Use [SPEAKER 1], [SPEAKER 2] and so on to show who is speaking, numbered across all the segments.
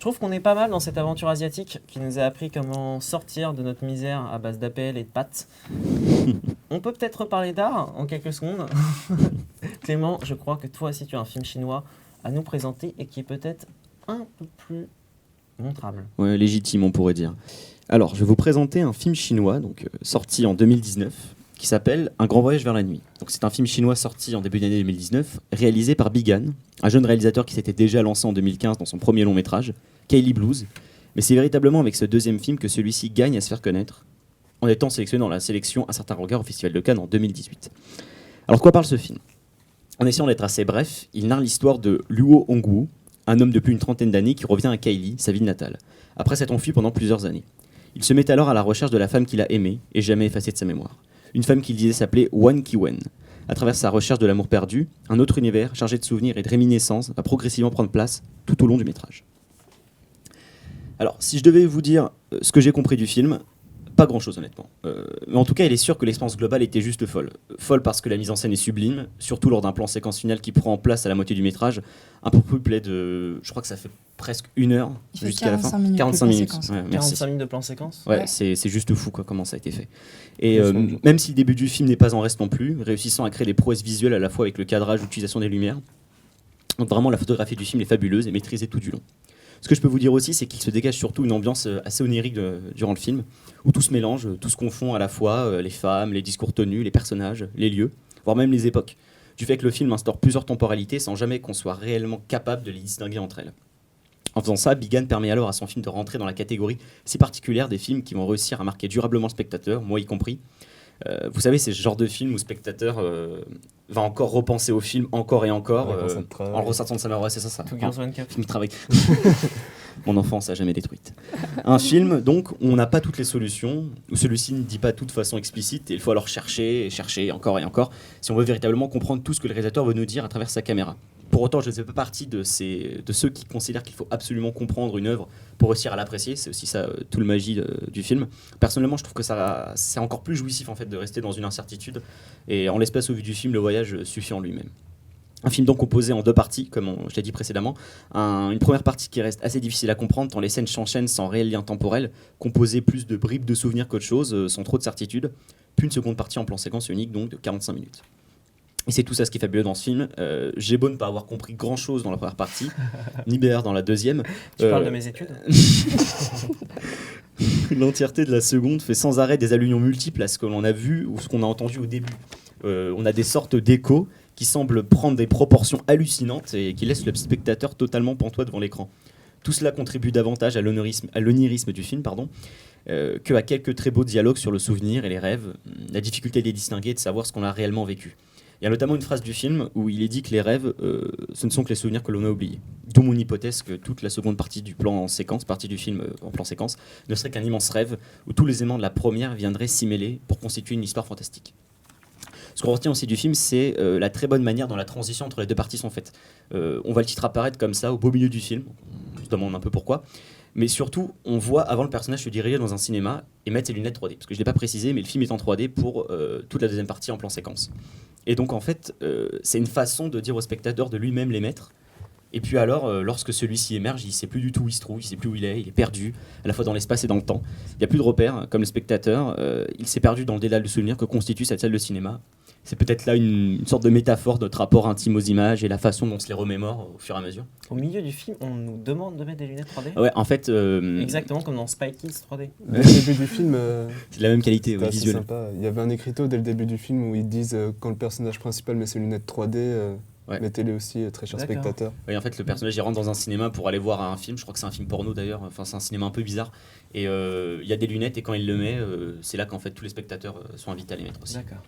[SPEAKER 1] trouve qu'on est pas mal dans cette aventure asiatique qui nous a appris comment sortir de notre misère à base d'appels et de pâtes. On peut peut-être reparler d'art en quelques secondes. Clément, je crois que toi aussi tu as un film chinois à nous présenter et qui est peut-être un peu plus montrable.
[SPEAKER 2] Ouais, légitime, on pourrait dire. Alors, je vais vous présenter un film chinois, sorti en 2019, qui s'appelle Un grand voyage vers la nuit. Donc, c'est un film chinois sorti en début d'année 2019, réalisé par Bigan, un jeune réalisateur qui s'était déjà lancé en 2015 dans son premier long métrage, Kaylee Blues. Mais c'est véritablement avec ce deuxième film que celui-ci gagne à se faire connaître, en étant sélectionné dans la sélection Un certain regard au Festival de Cannes en 2018. Alors, de quoi parle ce film ? En essayant d'être assez bref, il narre l'histoire de Luo Hongwu, un homme de plus d'une trentaine d'années qui revient à Kaili, sa ville natale, après s'être enfui pendant plusieurs années. Il se met alors à la recherche de la femme qu'il a aimée et jamais effacée de sa mémoire. Une femme qu'il disait s'appeler Wan Ki-wen. À travers sa recherche de l'amour perdu, un autre univers chargé de souvenirs et de réminiscences va progressivement prendre place tout au long du métrage. Alors, si je devais vous dire ce que j'ai compris du film, pas grand-chose honnêtement. Mais en tout cas, il est sûr que l'expérience globale était juste folle. Folle parce que la mise en scène est sublime, surtout lors d'un plan séquence final qui prend en place à la moitié du métrage, un peu plus plaît de... Je crois que ça fait presque 1 heure jusqu'à la fin.
[SPEAKER 3] 45 minutes.
[SPEAKER 2] Ouais, merci.
[SPEAKER 1] 45 minutes de plan séquence.
[SPEAKER 2] Ouais. C'est juste fou comment ça a été fait. Et même si le début du film n'est pas en reste non plus, réussissant à créer des prouesses visuelles à la fois avec le cadrage ou l'utilisation des lumières. Donc vraiment, la photographie du film est fabuleuse et maîtrisée tout du long. Ce que je peux vous dire aussi, c'est qu'il se dégage surtout une ambiance assez onirique durant le film, où tout se mélange, tout se confond à la fois, les femmes, les discours tenus, les personnages, les lieux, voire même les époques. Du fait que le film instaure plusieurs temporalités sans jamais qu'on soit réellement capable de les distinguer entre elles. En faisant ça, Bigan permet alors à son film de rentrer dans la catégorie si particulière des films qui vont réussir à marquer durablement le spectateur, moi y compris. Vous savez, c'est ce genre de film où le spectateur va encore repenser au film encore et encore, en le ressortant de sa mémoire. C'est ça.
[SPEAKER 1] Tout Girls One Cup.
[SPEAKER 2] Film de travail. Mon enfance a jamais détruite. Un film, donc, où on n'a pas toutes les solutions, où celui-ci ne dit pas tout de façon explicite, et il faut alors chercher encore et encore, si on veut véritablement comprendre tout ce que le réalisateur veut nous dire à travers sa caméra. Pour autant, je ne fais pas partie de ceux qui considèrent qu'il faut absolument comprendre une œuvre pour réussir à l'apprécier. C'est aussi ça, tout le magie du film. Personnellement, je trouve que c'est encore plus jouissif en fait, de rester dans une incertitude. Et en l'espèce, au vu du film, le voyage suffit en lui-même. Un film donc composé en 2 parties, comme je l'ai dit précédemment. Une première partie qui reste assez difficile à comprendre, tant les scènes s'enchaînent sans réel lien temporel, composée plus de bribes de souvenirs qu'autre chose, sans trop de certitude. Puis une seconde partie en plan séquence unique, donc de 45 minutes. Et c'est tout ça ce qui est fabuleux dans ce film. J'ai beau ne pas avoir compris grand-chose dans la première partie, ni d'ailleurs dans la deuxième.
[SPEAKER 1] Tu parles de mes études.
[SPEAKER 2] L'entièreté de la seconde fait sans arrêt des allusions multiples à ce que l'on a vu ou ce qu'on a entendu au début. On a des sortes d'échos qui semblent prendre des proportions hallucinantes et qui laissent le spectateur totalement pantois devant l'écran. Tout cela contribue davantage à l'onirisme du film, qu'à quelques très beaux dialogues sur le souvenir et les rêves, la difficulté de les distinguer et de savoir ce qu'on a réellement vécu. Il y a notamment une phrase du film où il est dit que les rêves, ce ne sont que les souvenirs que l'on a oubliés. D'où mon hypothèse que toute la seconde partie du film en plan séquence, ne serait qu'un immense rêve où tous les éléments de la première viendraient s'y mêler pour constituer une histoire fantastique. Ce qu'on retient aussi du film, c'est la très bonne manière dont la transition entre les 2 parties sont faites. On voit le titre apparaître comme ça au beau milieu du film, on se demande un peu pourquoi. Mais surtout, on voit avant le personnage se diriger dans un cinéma et mettre ses lunettes 3D. Parce que je ne l'ai pas précisé, mais le film est en 3D pour toute la deuxième partie en plan séquence. Et donc en fait, c'est une façon de dire au spectateur de lui-même les mettre. Et puis alors, lorsque celui-ci émerge, il ne sait plus du tout où il se trouve, il ne sait plus où il est perdu, à la fois dans l'espace et dans le temps. Il n'y a plus de repères, comme le spectateur, il s'est perdu dans le dédale de souvenirs que constitue cette salle de cinéma. C'est peut-être là une sorte de métaphore de notre rapport intime aux images et la façon dont on se les remémore au fur et à mesure.
[SPEAKER 1] Au milieu du film, on nous demande de mettre des lunettes 3D.
[SPEAKER 2] Ouais, en fait...
[SPEAKER 1] Exactement comme dans Spy Kids 3D.
[SPEAKER 3] Dès le début du film,
[SPEAKER 2] c'est de la même qualité visuelle.
[SPEAKER 3] Sympa. Il y avait un écriteau dès le début du film où ils disent quand le personnage principal met ses lunettes 3D, mettez-les aussi, très cher spectateur.
[SPEAKER 2] Oui, en fait, le personnage il rentre dans un cinéma pour aller voir un film. Je crois que c'est un film porno d'ailleurs. Enfin, c'est un cinéma un peu bizarre. Et il y a des lunettes et quand il le met, c'est là qu'en fait tous les spectateurs sont invités à les mettre aussi.
[SPEAKER 1] D'accord.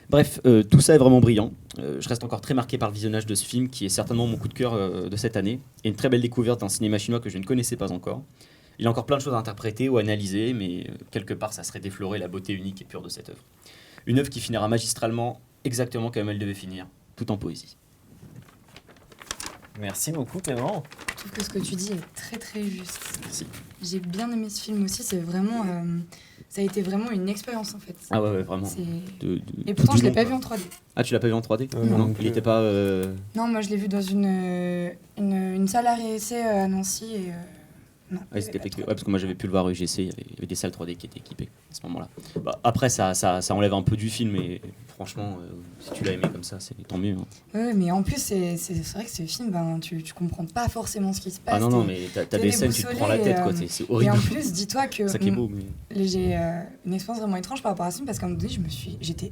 [SPEAKER 2] Bref, tout ça est vraiment brillant. Je reste encore très marqué par le visionnage de ce film qui est certainement mon coup de cœur de cette année et une très belle découverte d'un cinéma chinois que je ne connaissais pas encore. Il y a encore plein de choses à interpréter ou à analyser, mais quelque part ça serait déflorer la beauté unique et pure de cette œuvre. Une œuvre qui finira magistralement exactement comme elle devait finir, tout en poésie.
[SPEAKER 1] Merci beaucoup Clément.
[SPEAKER 4] Je trouve que ce que tu dis est très très juste.
[SPEAKER 2] Merci.
[SPEAKER 4] J'ai bien aimé ce film aussi, c'est vraiment... ça a été vraiment une expérience en fait.
[SPEAKER 2] Ah ouais vraiment.
[SPEAKER 4] Et pourtant je l'ai pas vu en 3D.
[SPEAKER 2] Ah tu l'as pas vu en 3D?
[SPEAKER 3] Non,
[SPEAKER 2] il était pas...
[SPEAKER 4] Non, moi je l'ai vu dans une une salle arrêt essai à Nancy et non.
[SPEAKER 2] Ouais, c'était effectué. Ouais, parce que moi j'avais pu le voir au UGC, il y avait des salles 3D qui étaient équipées à ce moment-là. Bah, après, ça enlève un peu du film, et franchement, si tu l'as aimé comme ça, c'est tant mieux. Hein.
[SPEAKER 4] Ouais, mais en plus, c'est vrai que ce film, tu comprends pas forcément ce qui se passe.
[SPEAKER 2] Ah non, mais t'as des scènes, tu te prends la tête, quoi. C'est horrible.
[SPEAKER 4] Et en plus, dis-toi que
[SPEAKER 2] c'est ça qui est beau. Mais...
[SPEAKER 4] j'ai une expérience vraiment étrange par rapport à ce film, parce qu'à un moment donné, j'étais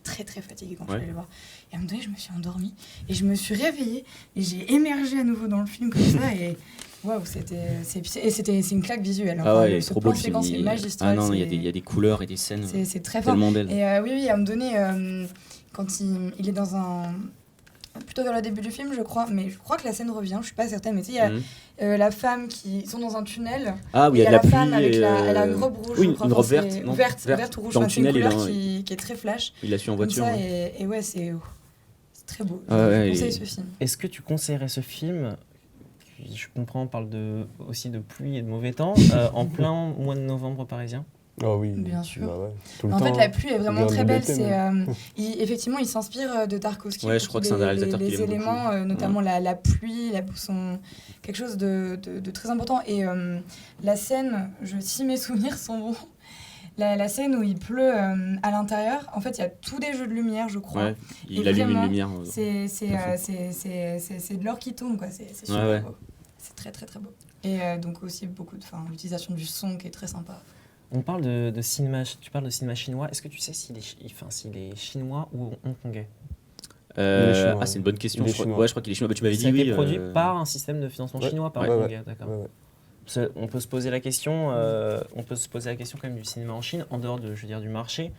[SPEAKER 4] très très fatiguée quand je suis allée le voir. Et à un moment donné, je me suis endormie et je me suis réveillée et j'ai émergé à nouveau dans le film comme ça et waouh, c'est une claque visuelle.
[SPEAKER 2] Ah ouais,
[SPEAKER 4] ce
[SPEAKER 2] trop beau
[SPEAKER 4] plan séquence est magistral.
[SPEAKER 2] Ah non, il y a des couleurs et des scènes.
[SPEAKER 4] C'est très fort.
[SPEAKER 2] Tellement belles.
[SPEAKER 4] Et oui, à un moment donné, quand il est plutôt vers le début du film, je crois, mais je crois que la scène revient, je suis pas certaine, mais tu sais, il y a la femme ils sont dans un tunnel.
[SPEAKER 2] Ah oui, il y a la
[SPEAKER 4] femme
[SPEAKER 2] pluie.
[SPEAKER 4] elle a une robe rouge.
[SPEAKER 2] Oui,
[SPEAKER 4] crois,
[SPEAKER 2] une robe verte
[SPEAKER 4] ou rouge.
[SPEAKER 2] Dans le
[SPEAKER 4] C'est une
[SPEAKER 2] tunnel,
[SPEAKER 4] couleur qui est très flash.
[SPEAKER 2] Il l'a su en voiture.
[SPEAKER 4] Comme ça, et ouais, c'est très beau.
[SPEAKER 2] Je
[SPEAKER 4] conseille ce film.
[SPEAKER 1] Est-ce que tu conseillerais ce film, qui, je comprends, on parle aussi de pluie et de mauvais temps, en plein mois de novembre parisien?
[SPEAKER 3] Oh oui,
[SPEAKER 4] bien sûr.
[SPEAKER 3] Bah ouais, tout le
[SPEAKER 4] en
[SPEAKER 3] temps,
[SPEAKER 4] fait, la pluie est vraiment très belle.
[SPEAKER 3] même.
[SPEAKER 4] Effectivement, il s'inspire de Tarkovsky.
[SPEAKER 2] Ouais, je crois que c'est un des réalisateurs qui
[SPEAKER 4] les
[SPEAKER 2] aime
[SPEAKER 4] éléments,
[SPEAKER 2] beaucoup.
[SPEAKER 4] notamment la pluie, sont quelque chose de très important. Et la scène, si mes souvenirs sont bons, la scène où il pleut à l'intérieur, en fait, il y a tous des jeux de lumière, je crois.
[SPEAKER 2] Ouais, il allume une lumière.
[SPEAKER 4] C'est de l'or qui tombe, quoi. C'est super beau. C'est très, très, très beau. Et donc aussi l'utilisation du son qui est très sympa.
[SPEAKER 1] On parle de cinéma, tu parles de cinéma chinois. Est-ce que tu sais s'il est chinois ou hongkongais?
[SPEAKER 2] C'est une bonne question. Je crois qu'il est chinois. Bah, tu m'avais dit
[SPEAKER 1] Ça a
[SPEAKER 2] oui.
[SPEAKER 1] été produit par un système de financement chinois, par Hongkongais, d'accord. Ouais. On peut se poser la question, quand même du cinéma en Chine, en dehors du marché.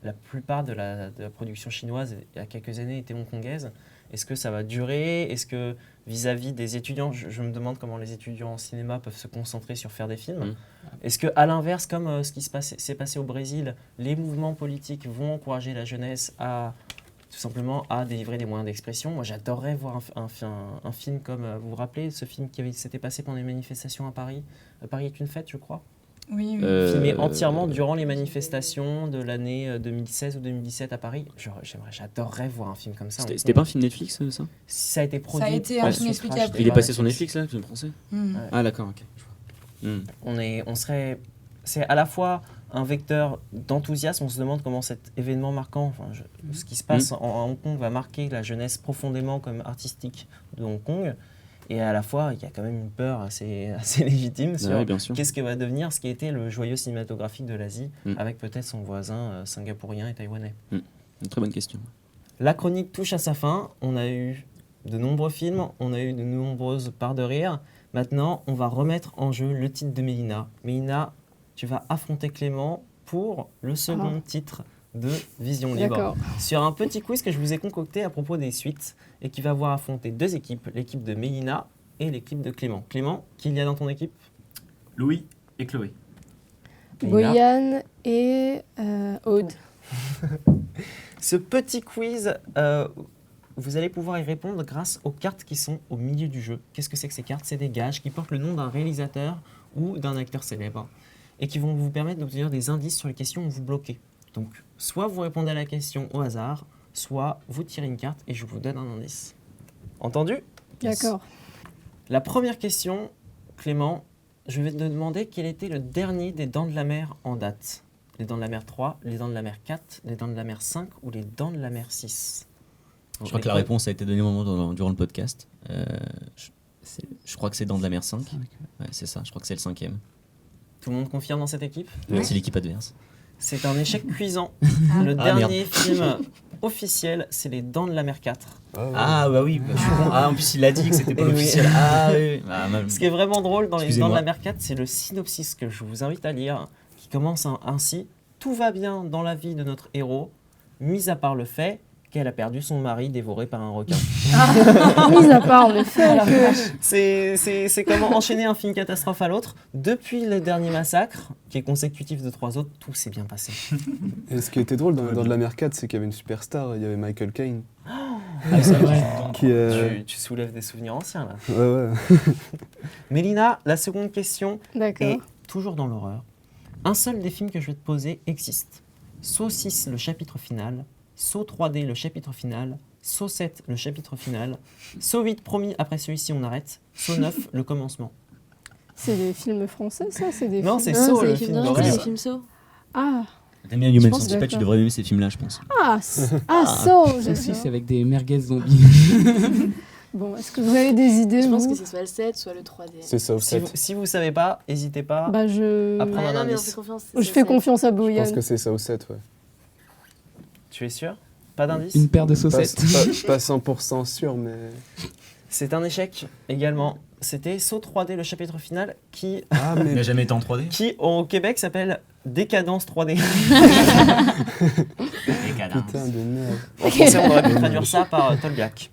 [SPEAKER 1] La plupart de la production chinoise, il y a quelques années, était hongkongaise. Est-ce que ça va durer? Est-ce que vis-à-vis des étudiants, je me demande comment les étudiants en cinéma peuvent se concentrer sur faire des films. Est-ce qu'à l'inverse, comme ce qui s'est passé au Brésil, les mouvements politiques vont encourager la jeunesse tout simplement à délivrer des moyens d'expression? Moi, j'adorerais voir un film comme, vous vous rappelez, ce film qui s'était passé pendant les manifestations à Paris. Paris est une fête, je crois.
[SPEAKER 4] Oui.
[SPEAKER 1] Filmé entièrement durant les manifestations de l'année 2016 ou 2017 à Paris. J'adorerais voir un film comme ça.
[SPEAKER 2] C'était pas un film Netflix, ça?
[SPEAKER 1] Ça a été produit.
[SPEAKER 4] Ça a été un film expliqué après.
[SPEAKER 2] Il est passé sur Netflix, là, le film français? Ah, d'accord, ok.
[SPEAKER 1] C'est à la fois un vecteur d'enthousiasme. On se demande comment cet événement marquant, ce qui se passe en Hong Kong, va marquer la jeunesse profondément comme artistique de Hong Kong. Et à la fois, il y a quand même une peur assez légitime sur qu'est-ce que va devenir ce qui était le joyau cinématographique de l'Asie, avec peut-être son voisin singapourien et taïwanais.
[SPEAKER 2] Une très bonne question.
[SPEAKER 1] La chronique touche à sa fin. On a eu de nombreux films, on a eu de nombreuses parts de rire. Maintenant, on va remettre en jeu le titre de Mélina. Mélina, tu vas affronter Clément pour le second titre de Vision Libre. Sur un petit quiz que je vous ai concocté à propos des suites et qui va voir affronter deux équipes, l'équipe de Mélina et l'équipe de Clément. Clément, qui il y a dans ton équipe?
[SPEAKER 5] Louis et Chloé.
[SPEAKER 6] Boyan et Aude.
[SPEAKER 1] Ce petit quiz, vous allez pouvoir y répondre grâce aux cartes qui sont au milieu du jeu. Qu'est-ce que c'est que ces cartes? C'est des gages qui portent le nom d'un réalisateur ou d'un acteur célèbre et qui vont vous permettre d'obtenir des indices sur les questions où vous bloquez. Donc, soit vous répondez à la question au hasard, soit vous tirez une carte et je vous donne un indice. Entendu?
[SPEAKER 6] D'accord.
[SPEAKER 1] La première question, Clément, je vais te demander quel était le dernier des Dents de la Mer en date. Les Dents de la Mer 3, les Dents de la Mer 4, les Dents de la Mer 5 ou les Dents de la Mer 6?
[SPEAKER 2] Je crois que la réponse a été donnée au moment durant le podcast. Je crois que c'est Dents de la Mer 5. Ouais, c'est ça, je crois que c'est le 5e.
[SPEAKER 1] Tout le monde confirme dans cette équipe?
[SPEAKER 2] C'est l'équipe adverse.
[SPEAKER 1] C'est un échec cuisant. Le dernier film officiel, c'est les Dents de la Mer 4.
[SPEAKER 2] Ah bah oui, en plus il a dit que c'était pas officiel. Ah oui.
[SPEAKER 1] Ce qui est vraiment drôle dans les Dents de la Mer 4, c'est le synopsis que je vous invite à lire, qui commence ainsi. Tout va bien dans la vie de notre héros, mis à part le fait qu'elle a perdu son mari dévoré par un requin.
[SPEAKER 6] Mis à part le fait que...
[SPEAKER 1] C'est comment enchaîner un film catastrophe à l'autre. Depuis le dernier massacre, qui est consécutif de 3 autres, tout s'est bien passé.
[SPEAKER 3] Et ce qui était drôle dans De la Mer 4, c'est qu'il y avait une superstar, il y avait Michael Caine.
[SPEAKER 1] C'est vrai. Tu soulèves des souvenirs anciens, là.
[SPEAKER 3] Ouais.
[SPEAKER 1] Mélina, la seconde question est toujours dans l'horreur. Un seul des films que je vais te poser existe. Saut 6, le chapitre final. Saut 3D, le chapitre final. Saut 7, le chapitre final. Saut 8, promis, après celui-ci on arrête. Saut 9, le commencement.
[SPEAKER 6] C'est des films français, ça? C'est des
[SPEAKER 1] Non,
[SPEAKER 6] films...
[SPEAKER 1] c'est Saut,
[SPEAKER 7] c'est
[SPEAKER 1] le
[SPEAKER 7] les
[SPEAKER 1] film
[SPEAKER 7] films
[SPEAKER 1] d'horreur.
[SPEAKER 7] c'est les films Saw.
[SPEAKER 6] Ah,
[SPEAKER 2] T'aimes bien Human
[SPEAKER 6] pense
[SPEAKER 2] Centipede, tu
[SPEAKER 6] d'accord.
[SPEAKER 2] devrais aimer ces films-là, je pense.
[SPEAKER 6] Saut,
[SPEAKER 8] Ça aussi,
[SPEAKER 6] j'adore.
[SPEAKER 8] c'est avec des merguez zombies.
[SPEAKER 6] Bon, est-ce que vous avez des idées?
[SPEAKER 7] Je pense
[SPEAKER 6] vous
[SPEAKER 7] que c'est soit le 7, soit le 3D.
[SPEAKER 3] C'est ça,
[SPEAKER 1] Si vous savez pas, n'hésitez pas.
[SPEAKER 6] Bah, je...
[SPEAKER 1] Après, prendre un
[SPEAKER 7] non, mais on
[SPEAKER 1] indice.
[SPEAKER 7] fait confiance.
[SPEAKER 6] je fais confiance à
[SPEAKER 3] Je
[SPEAKER 6] Boyan.
[SPEAKER 3] pense que c'est ça ou 7, ouais.
[SPEAKER 1] Tu es sûr? Pas d'indice?
[SPEAKER 8] Une paire de
[SPEAKER 3] Pas,
[SPEAKER 8] saucettes.
[SPEAKER 3] pas 100% sûr, mais...
[SPEAKER 1] C'est un échec également. C'était Saut 3D, le chapitre final, qui
[SPEAKER 3] Ah,
[SPEAKER 5] Il n'a
[SPEAKER 3] mais...
[SPEAKER 5] jamais été en 3D.
[SPEAKER 1] au Québec s'appelle Décadence 3D.
[SPEAKER 3] Putain de merde.
[SPEAKER 1] En français, on aurait pu traduire ça par Tolbiac.